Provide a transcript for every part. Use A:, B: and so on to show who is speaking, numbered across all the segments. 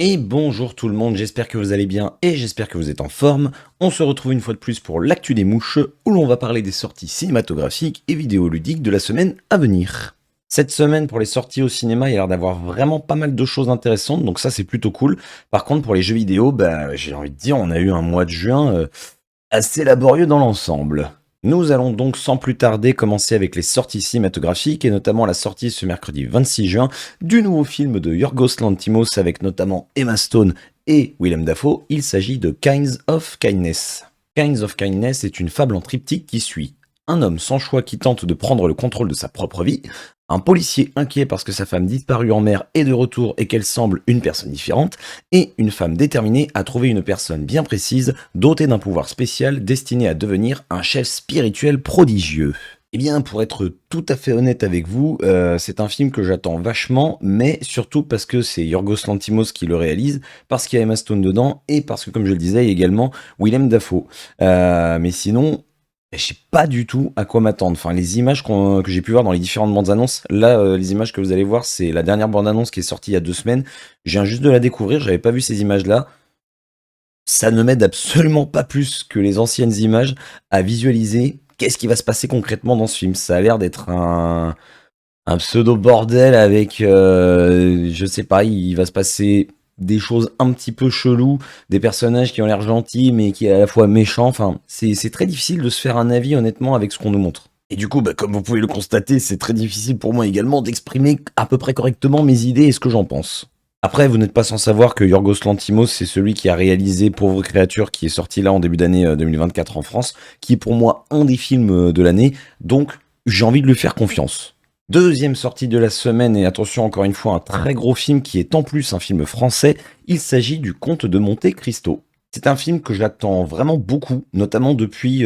A: Et bonjour tout le monde, j'espère que vous allez bien et j'espère que vous êtes en forme. On se retrouve une fois de plus pour l'actu des mouches où l'on va parler des sorties cinématographiques et vidéoludiques de la semaine à venir. Cette semaine pour les sorties au cinéma, il y a l'air d'avoir vraiment pas mal de choses intéressantes, donc ça c'est plutôt cool. Par contre pour les jeux vidéo, j'ai envie de dire on a eu un mois de juin assez laborieux dans l'ensemble. Nous allons donc sans plus tarder commencer avec les sorties cinématographiques et notamment la sortie ce mercredi 26 juin du nouveau film de Yorgos Lanthimos avec notamment Emma Stone et Willem Dafoe. Il s'agit de Kinds of Kindness. Kinds of Kindness est une fable en triptyque qui suit un homme sans choix qui tente de prendre le contrôle de sa propre vie, un policier inquiet parce que sa femme disparue en mer est de retour et qu'elle semble une personne différente, et une femme déterminée à trouver une personne bien précise, dotée d'un pouvoir spécial destiné à devenir un chef spirituel prodigieux. Eh bien, pour être tout à fait honnête avec vous, c'est un film que j'attends vachement, mais surtout parce que c'est Yorgos Lanthimos qui le réalise, parce qu'il y a Emma Stone dedans, et parce que, comme je le disais, il y a également Willem Dafoe. Mais sinon, je sais pas du tout à quoi m'attendre. Enfin, les images que j'ai pu voir dans les différentes bandes annonces, là, les images que vous allez voir, c'est la dernière bande annonce qui est sortie il y a 2 semaines. Je viens juste de la découvrir, j'avais pas vu ces images-là. Ça ne m'aide absolument pas plus que les anciennes images à visualiser qu'est-ce qui va se passer concrètement dans ce film. Ça a l'air d'être un pseudo bordel avec, je sais pas, il va se passer des choses un petit peu cheloues, des personnages qui ont l'air gentils mais qui est à la fois méchants. Enfin, c'est très difficile de se faire un avis honnêtement avec ce qu'on nous montre. Et du coup, comme vous pouvez le constater, c'est très difficile pour moi également d'exprimer à peu près correctement mes idées et ce que j'en pense. Après, vous n'êtes pas sans savoir que Yorgos Lanthimos, c'est celui qui a réalisé Pauvre créature, qui est sorti là en début d'année 2024 en France, qui est pour moi un des films de l'année, donc j'ai envie de lui faire confiance. Deuxième sortie de la semaine, et attention encore une fois, un très gros film qui est en plus un film français, il s'agit du Comte de Monte Cristo. C'est un film que j'attends vraiment beaucoup, notamment depuis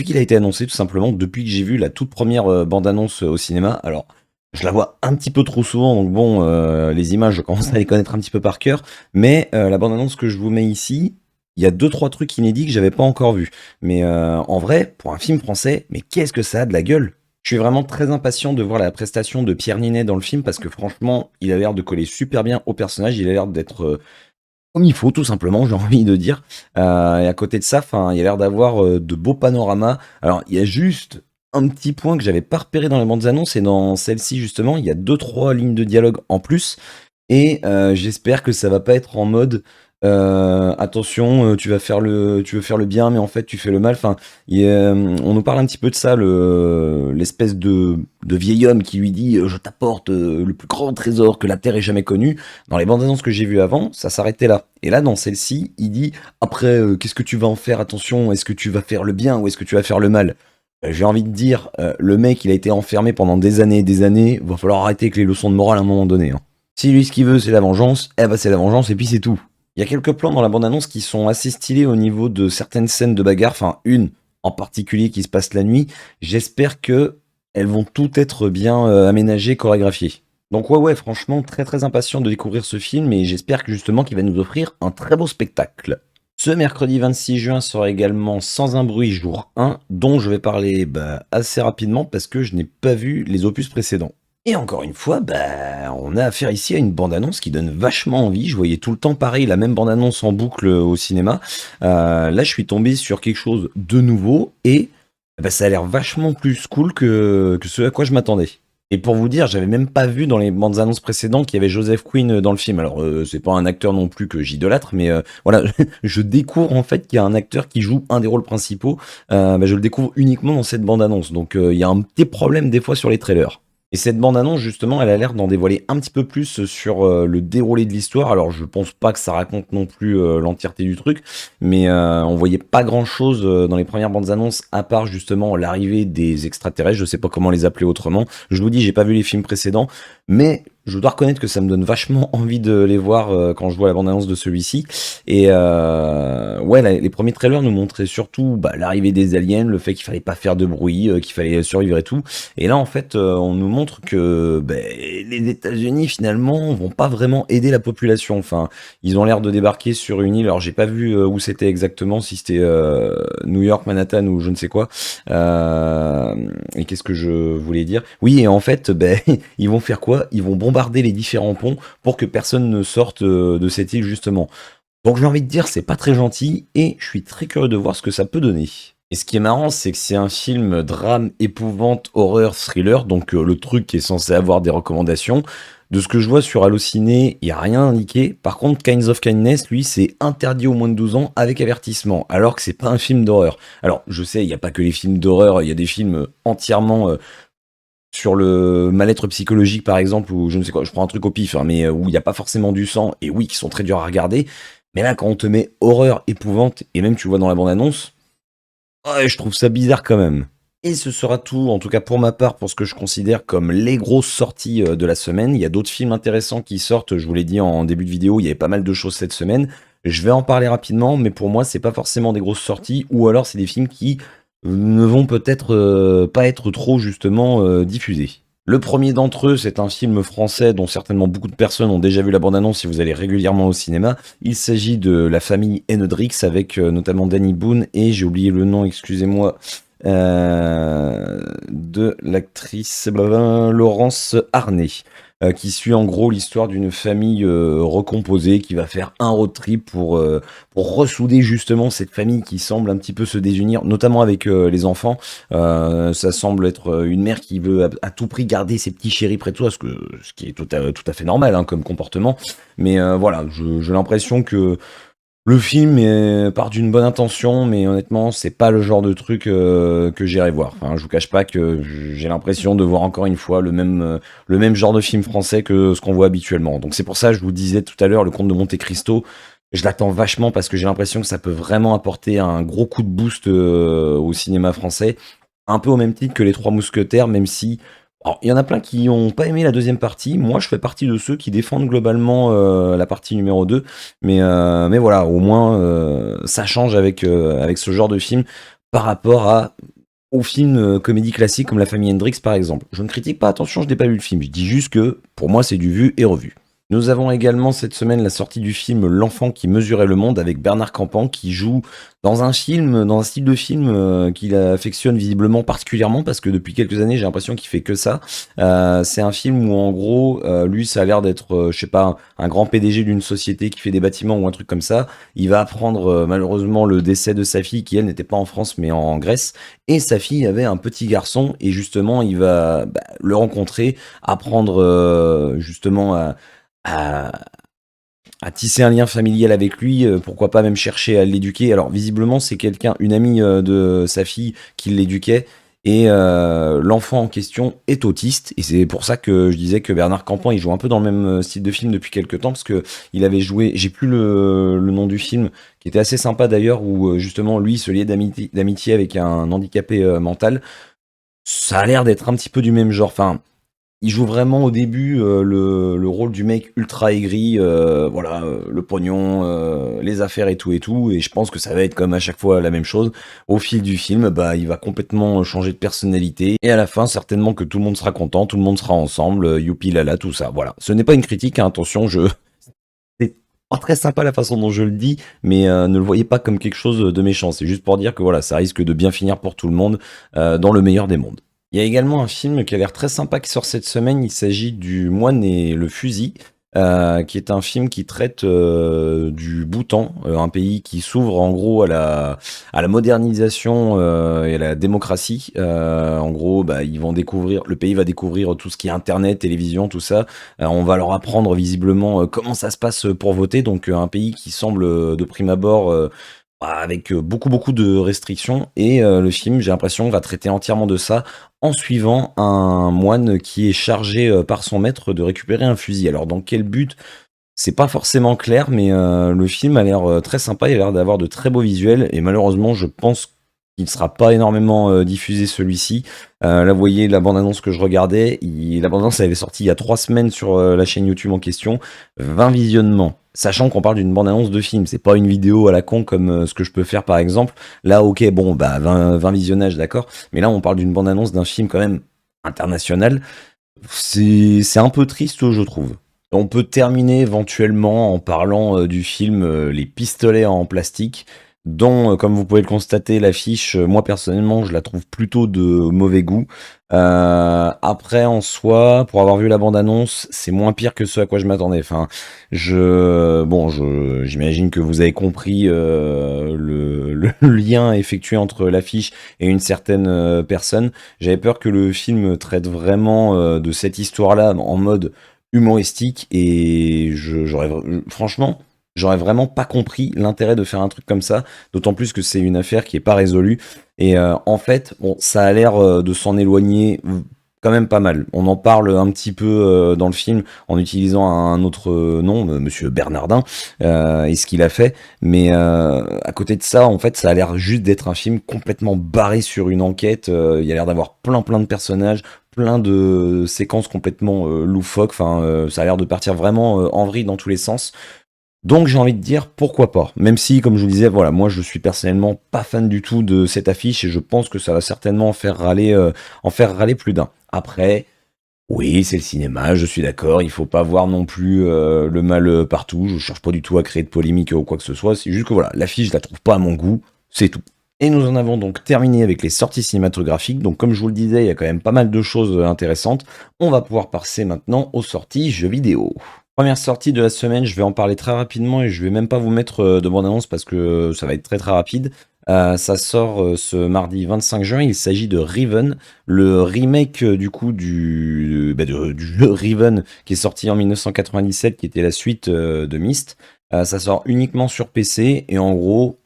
A: qu'il a été annoncé, tout simplement, depuis que j'ai vu la toute première bande-annonce au cinéma. Alors, je la vois un petit peu trop souvent, donc bon, les images, je commence à les connaître un petit peu par cœur, mais la bande-annonce que je vous mets ici, il y a deux trois trucs inédits que j'avais pas encore vus. Mais en vrai, pour un film français, mais qu'est-ce que ça a de la gueule! Je suis vraiment très impatient de voir la prestation de Pierre Ninet dans le film parce que franchement, il a l'air de coller super bien au personnage, il a l'air d'être comme il faut, tout simplement, j'ai envie de dire. Et à côté de ça, enfin, il a l'air d'avoir de beaux panoramas. Alors, il y a juste un petit point que j'avais pas repéré dans les bandes annonces et dans celle-ci justement, il y a deux trois lignes de dialogue en plus. Et j'espère que ça va pas être en mode attention, tu veux faire le bien, mais en fait tu fais le mal. Enfin, on nous parle un petit peu de ça, l'espèce de vieil homme qui lui dit je t'apporte le plus grand trésor que la terre ait jamais connu. Dans les bandes annonces que j'ai vues avant, ça s'arrêtait là. Et là, dans celle-ci, il dit après, qu'est-ce que tu vas en faire? Attention, est-ce que tu vas faire le bien ou est-ce que tu vas faire le mal? J'ai envie de dire, le mec, il a été enfermé pendant des années et des années. Va falloir arrêter avec les leçons de morale à un moment donné, hein. Si lui, ce qu'il veut, c'est la vengeance, eh ben c'est la vengeance et puis c'est tout. Il y a quelques plans dans la bande-annonce qui sont assez stylés au niveau de certaines scènes de bagarre, enfin une en particulier qui se passe la nuit. J'espère que elles vont toutes être bien aménagées, chorégraphiées. Donc ouais, franchement, très très impatient de découvrir ce film et j'espère que justement qu'il va nous offrir un très beau spectacle. Ce mercredi 26 juin sera également Sans un bruit jour 1, dont je vais parler assez rapidement parce que je n'ai pas vu les opus précédents. Et encore une fois, on a affaire ici à une bande-annonce qui donne vachement envie. Je voyais tout le temps pareil, la même bande-annonce en boucle au cinéma. Là, je suis tombé sur quelque chose de nouveau et ça a l'air vachement plus cool que ce à quoi je m'attendais. Et pour vous dire, j'avais même pas vu dans les bandes annonces précédentes qu'il y avait Joseph Quinn dans le film. Alors, c'est pas un acteur non plus que j'idolâtre, mais voilà, je découvre en fait qu'il y a un acteur qui joue un des rôles principaux. Je le découvre uniquement dans cette bande-annonce. Donc, il y a un petit problème des fois sur les trailers. Et cette bande-annonce, justement, elle a l'air d'en dévoiler un petit peu plus sur le déroulé de l'histoire. Alors, je pense pas que ça raconte non plus l'entièreté du truc, mais on voyait pas grand-chose dans les premières bandes annonces, à part justement l'arrivée des extraterrestres. Je sais pas comment les appeler autrement. Je vous dis, j'ai pas vu les films précédents, mais je dois reconnaître que ça me donne vachement envie de les voir quand je vois la bande-annonce de celui-ci. Et les premiers trailers nous montraient surtout l'arrivée des aliens, le fait qu'il fallait pas faire de bruit, qu'il fallait survivre et tout. Et là, en fait, on nous montre que les États-Unis finalement vont pas vraiment aider la population. Enfin, ils ont l'air de débarquer sur une île. Alors, j'ai pas vu où c'était exactement, si c'était New York, Manhattan ou je ne sais quoi. Et qu'est-ce que je voulais dire? Oui, et en fait, ils vont faire quoi? Ils vont bombarder bombarder les différents ponts pour que personne ne sorte de cette île justement. Donc j'ai envie de dire, c'est pas très gentil et je suis très curieux de voir ce que ça peut donner. Et ce qui est marrant, c'est que c'est un film drame, épouvante, horreur, thriller, donc le truc qui est censé avoir des recommandations. De ce que je vois sur Allociné, il n'y a rien indiqué. Par contre, Kinds of Kindness, lui, c'est interdit aux moins de 12 ans avec avertissement, alors que c'est pas un film d'horreur. Alors, je sais, il n'y a pas que les films d'horreur, il y a des films entièrement sur le mal-être psychologique, par exemple, ou je ne sais quoi, je prends un truc au pif, hein, mais où il n'y a pas forcément du sang, et oui, qui sont très durs à regarder. Mais là, quand on te met horreur, épouvante, et même tu le vois dans la bande-annonce, ouais, je trouve ça bizarre quand même. Et ce sera tout, en tout cas pour ma part, pour ce que je considère comme les grosses sorties de la semaine. Il y a d'autres films intéressants qui sortent, je vous l'ai dit en début de vidéo, il y avait pas mal de choses cette semaine. Je vais en parler rapidement, mais pour moi, c'est pas forcément des grosses sorties, ou alors c'est des films qui ne vont peut-être pas être trop justement diffusés. Le premier d'entre eux, c'est un film français dont certainement beaucoup de personnes ont déjà vu la bande-annonce si vous allez régulièrement au cinéma. Il s'agit de La famille Henedrix avec notamment Danny Boone et j'ai oublié le nom, excusez-moi, de l'actrice Laurence Arnay. Qui suit en gros l'histoire d'une famille recomposée qui va faire un road trip pour ressouder justement cette famille qui semble un petit peu se désunir, notamment avec les enfants. Ça semble être une mère qui veut à tout prix garder ses petits chéris près de soi, ce qui est tout à fait normal hein, comme comportement. Mais voilà, j'ai l'impression que le film part d'une bonne intention, mais honnêtement, c'est pas le genre de truc que j'irai voir. Enfin, je vous cache pas que j'ai l'impression de voir encore une fois le même genre de film français que ce qu'on voit habituellement. Donc c'est pour ça que je vous disais tout à l'heure, le Comte de Monte-Cristo, je l'attends vachement parce que j'ai l'impression que ça peut vraiment apporter un gros coup de boost au cinéma français. Un peu au même titre que Les Trois Mousquetaires, même si alors, il y en a plein qui ont pas aimé la deuxième partie. Moi, je fais partie de ceux qui défendent globalement la partie numéro 2. Mais voilà, au moins, ça change avec ce genre de film par rapport aux films comédie classiques comme La famille Hendrix, par exemple. Je ne critique pas, attention, je n'ai pas vu le film. Je dis juste que, pour moi, c'est du vu et revu. Nous avons également cette semaine la sortie du film L'enfant qui mesurait le monde avec Bernard Campan qui joue dans un film, dans un style de film qu'il affectionne visiblement particulièrement parce que depuis quelques années j'ai l'impression qu'il fait que ça. C'est un film où en gros lui ça a l'air d'être je sais pas un grand PDG d'une société qui fait des bâtiments ou un truc comme ça. Il va apprendre malheureusement le décès de sa fille qui elle n'était pas en France mais en Grèce et sa fille avait un petit garçon et justement il va le rencontrer, apprendre justement à, à tisser un lien familial avec lui, pourquoi pas même chercher à l'éduquer. Alors visiblement c'est quelqu'un, une amie de sa fille qui l'éduquait, et l'enfant en question est autiste, et c'est pour ça que je disais que Bernard Campan il joue un peu dans le même style de film depuis quelques temps, parce que il avait joué, j'ai plus le nom du film, qui était assez sympa d'ailleurs, où justement lui se liait d'amitié avec un handicapé mental. Ça a l'air d'être un petit peu du même genre, enfin il joue vraiment au début le rôle du mec ultra aigri, voilà, le pognon, les affaires et tout, et je pense que ça va être comme à chaque fois la même chose. Au fil du film, bah, il va complètement changer de personnalité, et à la fin, certainement que tout le monde sera content, tout le monde sera ensemble, youpi lala, tout ça, voilà. Ce n'est pas une critique, hein, attention, c'est pas très sympa la façon dont je le dis, mais ne le voyez pas comme quelque chose de méchant, c'est juste pour dire que voilà, ça risque de bien finir pour tout le monde, dans le meilleur des mondes. Il y a également un film qui a l'air très sympa qui sort cette semaine. Il s'agit du Moine et le fusil, qui est un film qui traite du Bhoutan, un pays qui s'ouvre en gros à la modernisation et à la démocratie. En gros, bah, le pays va découvrir tout ce qui est Internet, télévision, tout ça. On va leur apprendre visiblement comment ça se passe pour voter. Donc un pays qui semble de prime abord avec beaucoup de restrictions, et le film, j'ai l'impression, va traiter entièrement de ça en suivant un moine qui est chargé par son maître de récupérer un fusil. Alors dans quel but? C'est pas forcément clair, mais le film a l'air très sympa, il a l'air d'avoir de très beaux visuels, et malheureusement, je pense qu'il ne sera pas énormément diffusé celui-ci. Là, vous voyez la bande-annonce que je regardais, la bande-annonce elle avait sorti il y a 3 semaines sur la chaîne YouTube en question, 20 visionnements. Sachant qu'on parle d'une bande-annonce de film, c'est pas une vidéo à la con comme ce que je peux faire par exemple. Là, ok, bon, bah 20 visionnages, d'accord, mais là on parle d'une bande-annonce d'un film quand même international. C'est un peu triste, je trouve. On peut terminer éventuellement en parlant du film Les pistolets en plastique. dont, comme vous pouvez le constater, l'affiche, moi personnellement, je la trouve plutôt de mauvais goût. Après, en soi, pour avoir vu la bande-annonce, c'est moins pire que ce à quoi je m'attendais. Enfin, j'imagine que vous avez compris le lien effectué entre l'affiche et une certaine personne. J'avais peur que le film traite vraiment de cette histoire-là en mode humoristique et franchement, j'aurais vraiment pas compris l'intérêt de faire un truc comme ça, d'autant plus que c'est une affaire qui est pas résolue. Et en fait, bon, ça a l'air de s'en éloigner quand même pas mal. On en parle un petit peu dans le film en utilisant un autre nom, Monsieur Bernardin, et ce qu'il a fait. Mais à côté de ça, en fait, ça a l'air juste d'être un film complètement barré sur une enquête. Il y a l'air d'avoir plein de personnages, plein de séquences complètement loufoques. Enfin, ça a l'air de partir vraiment en vrille dans tous les sens. Donc j'ai envie de dire pourquoi pas. Même si, comme je vous disais, voilà, moi je suis personnellement pas fan du tout de cette affiche et je pense que ça va certainement en faire râler plus d'un. Après, oui, c'est le cinéma, je suis d'accord, il faut pas voir non plus le mal partout. Je cherche pas du tout à créer de polémique ou quoi que ce soit. C'est juste que voilà, l'affiche je la trouve pas à mon goût, c'est tout. Et nous en avons donc terminé avec les sorties cinématographiques. Donc comme je vous le disais, il y a quand même pas mal de choses intéressantes. On va pouvoir passer maintenant aux sorties jeux vidéo. Première sortie de la semaine, je vais en parler très rapidement et je vais même pas vous mettre de bande-annonce parce que ça va être très rapide. Ça sort ce mardi 25 juin, il s'agit de Riven, le remake du coup du jeu Riven qui est sorti en 1997, qui était la suite de Myst. Ça sort uniquement sur PC et en gros,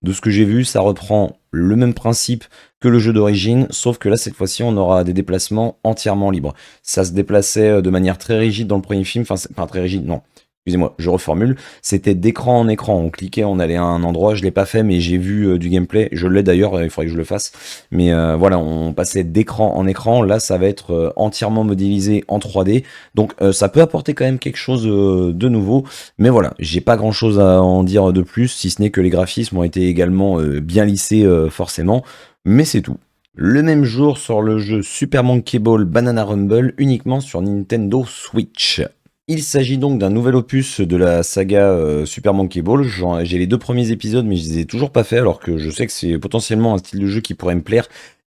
A: de ce que j'ai vu, ça reprend le même principe que le jeu d'origine, sauf que là, cette fois-ci, on aura des déplacements entièrement libres. Ça se déplaçait de manière très rigide dans le premier film, enfin très rigide, non. Excusez-moi, je reformule. C'était d'écran en écran. On cliquait, on allait à un endroit. Je l'ai pas fait, mais j'ai vu du gameplay. Je l'ai d'ailleurs. Il faudrait que je le fasse. Mais voilà, on passait d'écran en écran. Là, ça va être entièrement modélisé en 3D. Donc, ça peut apporter quand même quelque chose de nouveau. Mais voilà, j'ai pas grand-chose à en dire de plus, si ce n'est que les graphismes ont été également bien lissés, forcément. Mais c'est tout. Le même jour sort le jeu Super Monkey Ball Banana Rumble uniquement sur Nintendo Switch. Il s'agit donc d'un nouvel opus de la saga Super Monkey Ball. J'ai les deux premiers épisodes, mais je les ai toujours pas fait, alors que je sais que c'est potentiellement un style de jeu qui pourrait me plaire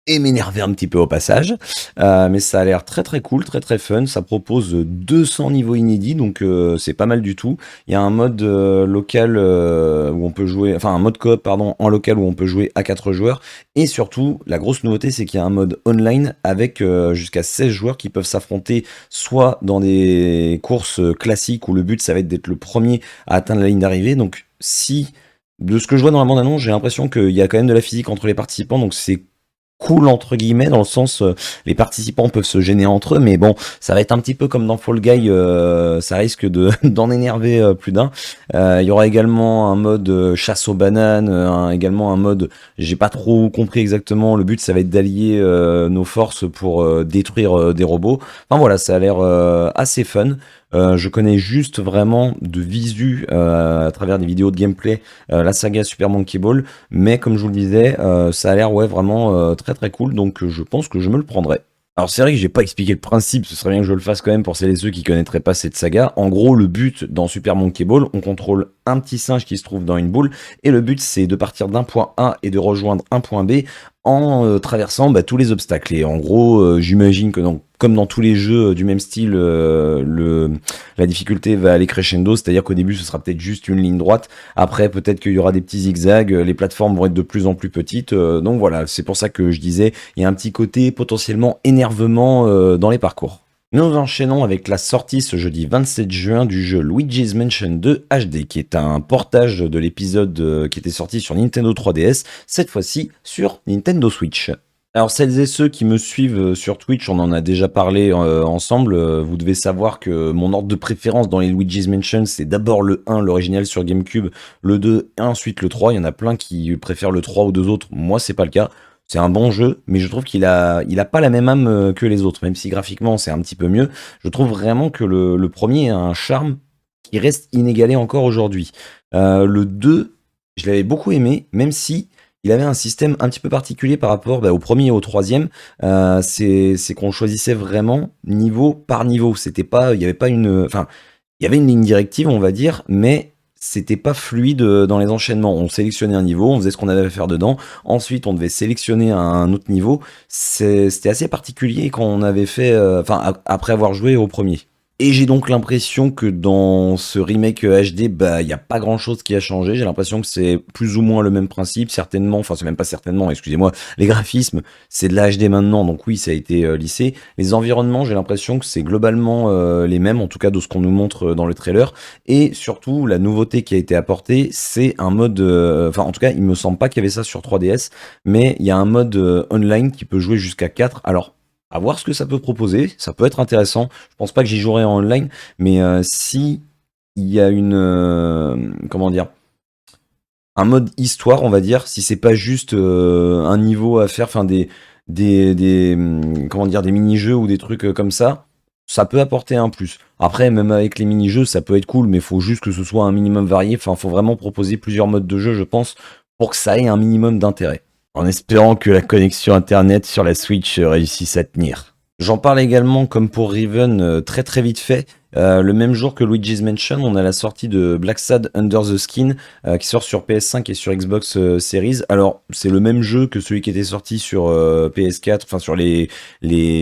A: et m'énerver un petit peu au passage. Mais ça a l'air très cool, très fun. Ça propose 200 niveaux inédits, donc c'est pas mal du tout. Il y a un mode local où on peut jouer, enfin un mode coop pardon, en local où on peut jouer à 4 joueurs. Et surtout, la grosse nouveauté, c'est qu'il y a un mode online avec jusqu'à 16 joueurs qui peuvent s'affronter soit dans des courses classiques où le but ça va être d'être le premier à atteindre la ligne d'arrivée. Donc si de ce que je vois dans la bande-annonce, j'ai l'impression qu'il y a quand même de la physique entre les participants, donc c'est cool entre guillemets dans le sens les participants peuvent se gêner entre eux, mais bon, ça va être un petit peu comme dans Fall Guy, ça risque de d'en énerver plus d'un. Il y aura également un mode chasse aux bananes, également un mode, j'ai pas trop compris exactement, le but ça va être d'allier nos forces pour détruire des robots. Enfin voilà, ça a l'air assez fun. Je connais juste vraiment de visu à travers des vidéos de gameplay la saga Super Monkey Ball, mais comme je vous le disais, ça a l'air ouais vraiment très cool, donc je pense que je me le prendrai. Alors c'est vrai que j'ai pas expliqué le principe, ce serait bien que je le fasse quand même pour celles et ceux qui connaîtraient pas cette saga. En gros, le but dans Super Monkey Ball, on contrôle un petit singe qui se trouve dans une boule, et le but c'est de partir d'un point A et de rejoindre un point B en traversant tous les obstacles. Et en gros, j'imagine que comme dans tous les jeux du même style, la difficulté va aller crescendo, c'est-à-dire qu'au début ce sera peut-être juste une ligne droite, après peut-être qu'il y aura des petits zigzags, les plateformes vont être de plus en plus petites, donc voilà, c'est pour ça que je disais, il y a un petit côté potentiellement énervement dans les parcours. Nous enchaînons avec la sortie ce jeudi 27 juin du jeu Luigi's Mansion 2 HD, qui est un portage de l'épisode qui était sorti sur Nintendo 3DS, cette fois-ci sur Nintendo Switch. Alors celles et ceux qui me suivent sur Twitch, on en a déjà parlé ensemble, vous devez savoir que mon ordre de préférence dans les Luigi's Mansion, c'est d'abord le 1, l'original sur GameCube, le 2 et ensuite le 3. Il y en a plein qui préfèrent le 3 ou deux autres, moi c'est pas le cas. C'est un bon jeu, mais je trouve qu'il a pas la même âme que les autres, même si graphiquement c'est un petit peu mieux. Je trouve vraiment que le premier a un charme qui reste inégalé encore aujourd'hui. Le 2, je l'avais beaucoup aimé, même si il avait un système un petit peu particulier par rapport au premier et au troisième. C'est qu'on choisissait vraiment niveau par niveau. C'était pas, il y avait pas une, enfin, il y avait une ligne directive, on va dire, mais c'était pas fluide dans les enchaînements. On sélectionnait un niveau, on faisait ce qu'on avait à faire dedans. Ensuite, on devait sélectionner un autre niveau. C'était assez particulier quand on avait fait, enfin, après avoir joué au premier. Et j'ai donc l'impression que dans ce remake HD, bah, il n'y a pas grand chose qui a changé. J'ai l'impression que c'est plus ou moins le même principe, certainement, enfin, c'est même pas certainement, excusez-moi, les graphismes, c'est de la HD maintenant, donc oui, ça a été lissé. Les environnements, j'ai l'impression que c'est globalement les mêmes, en tout cas de ce qu'on nous montre dans le trailer. Et surtout, la nouveauté qui a été apportée, c'est un mode, enfin, en tout cas, il me semble pas qu'il y avait ça sur 3DS, mais il y a un mode online qui peut jouer jusqu'à 4. Alors, à voir ce que ça peut proposer, ça peut être intéressant. Je pense pas que j'y jouerai en online, mais si il y a une comment dire, un mode histoire, on va dire, si c'est pas juste un niveau à faire, enfin comment dire, des mini-jeux ou des trucs comme ça peut apporter un plus. Après, même avec les mini-jeux, ça peut être cool, mais il faut juste que ce soit un minimum varié. Enfin, faut vraiment proposer plusieurs modes de jeu, je pense, pour que ça ait un minimum d'intérêt. En espérant que la connexion internet sur la Switch réussisse à tenir. J'en parle également, comme pour Riven, très très vite fait. Le même jour que Luigi's Mansion, on a la sortie de Black Sad Under the Skin qui sort sur PS5 et sur Xbox Series. Alors, c'est le même jeu que celui qui était sorti sur PS4, enfin sur les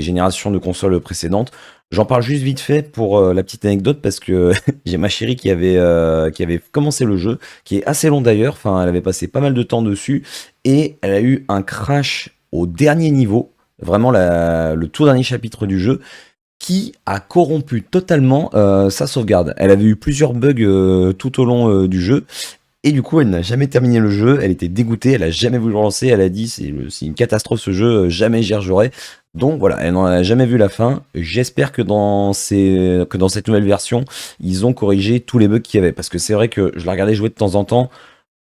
A: générations de consoles précédentes. J'en parle juste vite fait pour la petite anecdote parce que j'ai ma chérie qui avait commencé le jeu, qui est assez long d'ailleurs, enfin elle avait passé pas mal de temps dessus et elle a eu un crash au dernier niveau, vraiment le tout dernier chapitre du jeu, qui a corrompu totalement sa sauvegarde. Elle avait eu plusieurs bugs tout au long du jeu. Et du coup, elle n'a jamais terminé le jeu, elle était dégoûtée, elle a jamais voulu relancer, elle a dit c'est une catastrophe ce jeu, jamais j'y rejouerai. Donc voilà, elle n'en a jamais vu la fin. J'espère que dans cette nouvelle version, ils ont corrigé tous les bugs qu'il y avait. Parce que c'est vrai que je la regardais jouer de temps en temps,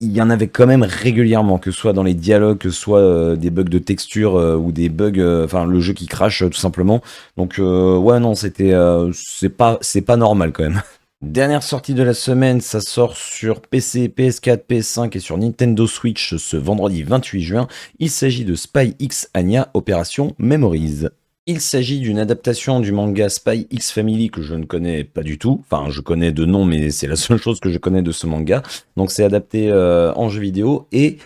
A: il y en avait quand même régulièrement, que ce soit dans les dialogues, que ce soit des bugs de texture ou des bugs, enfin le jeu qui crache tout simplement. Donc ouais non, c'est pas normal quand même. Dernière sortie de la semaine, ça sort sur PC, PS4, PS5 et sur Nintendo Switch ce vendredi 28 juin. Il s'agit de Spy X Anya Opération Memories. Il s'agit d'une adaptation du manga Spy X Family que je ne connais pas du tout. Enfin, je connais de nom, mais c'est la seule chose que je connais de ce manga. Donc c'est adapté en jeu vidéo et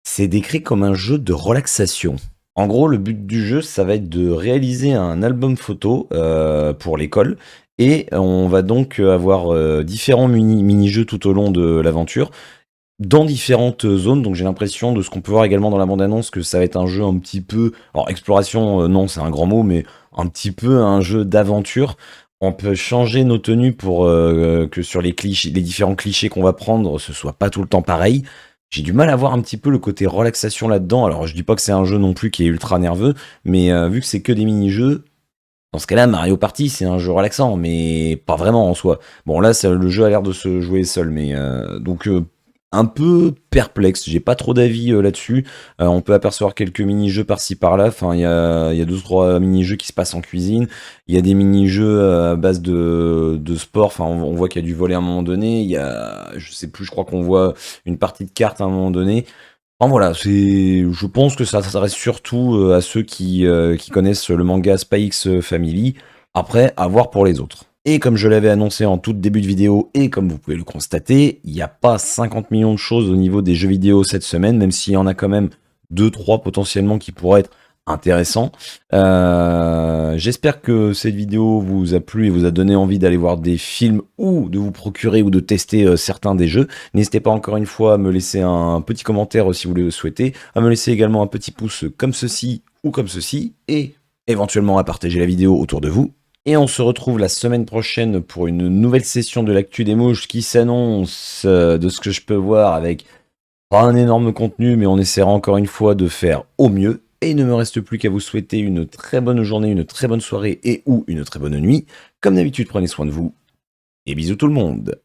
A: c'est décrit comme un jeu de relaxation. En gros, le but du jeu, ça va être de réaliser un album photo pour l'école. Et on va donc avoir différents mini-jeux tout au long de l'aventure dans différentes zones. Donc j'ai l'impression de ce qu'on peut voir également dans la bande-annonce que ça va être un jeu un petit peu, alors exploration, non c'est un grand mot, mais un petit peu un jeu d'aventure. On peut changer nos tenues pour que sur les clichés, les différents clichés qu'on va prendre, ce soit pas tout le temps pareil. J'ai du mal à voir un petit peu le côté relaxation là-dedans. Alors je dis pas que c'est un jeu non plus qui est ultra nerveux, mais vu que c'est que des mini-jeux, dans ce cas-là, Mario Party, c'est un jeu relaxant, mais pas vraiment en soi. Bon, là, le jeu a l'air de se jouer seul, mais donc un peu perplexe. J'ai pas trop d'avis là-dessus. On peut apercevoir quelques mini-jeux par-ci par-là. Enfin, il y a deux ou trois mini-jeux qui se passent en cuisine. Il y a des mini-jeux à base de sport. Enfin, on voit qu'il y a du volley à un moment donné. Il y a, je sais plus, je crois qu'on voit une partie de cartes à un moment donné. Enfin voilà, je pense que ça s'adresse surtout à ceux qui connaissent le manga Spy X Family. Après, à voir pour les autres. Et comme je l'avais annoncé en tout début de vidéo, et comme vous pouvez le constater, il n'y a pas 50 millions de choses au niveau des jeux vidéo cette semaine, même s'il y en a quand même 2-3 potentiellement qui pourraient être intéressants. J'espère que cette vidéo vous a plu et vous a donné envie d'aller voir des films ou de vous procurer ou de tester certains des jeux. N'hésitez pas encore une fois à me laisser un petit commentaire si vous le souhaitez, à me laisser également un petit pouce comme ceci ou comme ceci, et éventuellement à partager la vidéo autour de vous. Et on se retrouve la semaine prochaine pour une nouvelle session de l'actu des mouches qui s'annonce, de ce que je peux voir, avec pas un énorme contenu, mais on essaiera encore une fois de faire au mieux. Et il ne me reste plus qu'à vous souhaiter une très bonne journée, une très bonne soirée et ou une très bonne nuit. Comme d'habitude, prenez soin de vous et bisous tout le monde.